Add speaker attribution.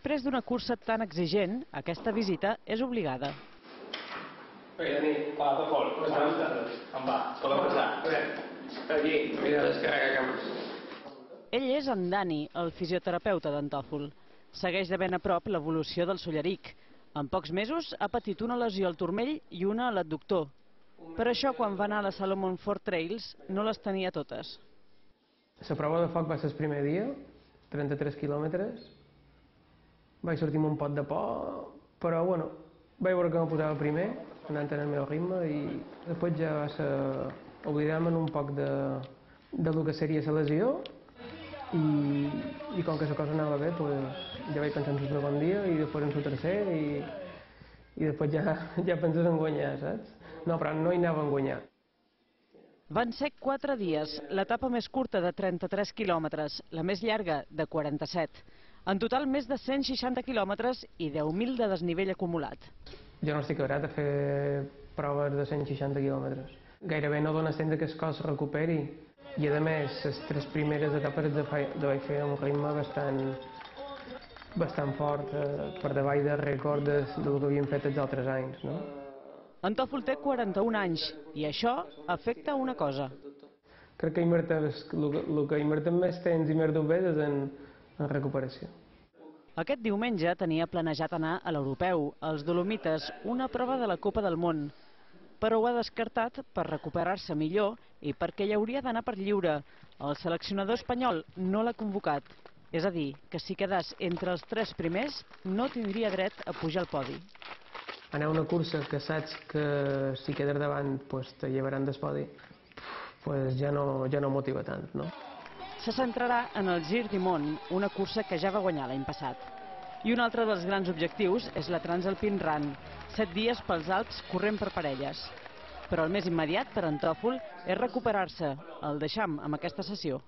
Speaker 1: Després d'una cursa tan exigent, aquesta visita és obligada. Ell és en Dani, el fisioterapeuta d'en Tòfol. Segueix de ben a prop l'evolució del Solleric. En pocs mesos ha patit una lesió al turmell i una a l'adductor. Per això, quan va anar a la Salomon Ford Trails, no les tenia totes.
Speaker 2: La prova de foc va ser el primer dia, 33 quilòmetres. Vaig sortir amb un pot de por, però bueno, vaig veure que me posava primer, anant en el meu ritme, i després ja va ser oblidar-me un poc de lo que seria la lesió, i com que la cosa anava bé, ja vaig pensar en el segon dia, i després en el tercer, i després ja penses en guanyar, saps? No, però no hi anava a guanyar.
Speaker 1: Van ser 4 dies, l'etapa més curta de 33 quilòmetres, la més llarga de 47. En total més de 160 quilòmetres i 10.000 de desnivell acumulat.
Speaker 2: Jo no estic agrat a fer proves de 160 quilòmetres. Gairebé no dona temps que el cos es recuperi. I a més, les 3 primeres etapes les vaig fer amb un ritme bastant fort, per davall del rècord del que havíem fet els altres anys, no?
Speaker 1: En Tòfol té 41 anys i això afecta una cosa.
Speaker 2: Crec que el que invertim més temps i més dues és en recuperació.
Speaker 1: Aquest diumenge tenia planejat anar a l'Europeu, als Dolomites, una prova de la Copa del Món. Però ho ha descartat per recuperar-se millor i perquè hi hauria d'anar per lliure. El seleccionador espanyol no l'ha convocat. És a dir, que si quedés entre els 3 primers no tindria dret a pujar al podi.
Speaker 2: Anar a una cursa que saps que si quedes davant te llevaran del podi, ja no motiva tant, no?
Speaker 1: Se centrarà en el Gir du Món, una cursa que ja va guanyar l'any passat. I un altre dels grans objectius és la Transalpine Run, 7 dies pels Alps corrent per parelles. Però el més immediat per en Tòfol és recuperar-se. El deixam amb aquesta sessió.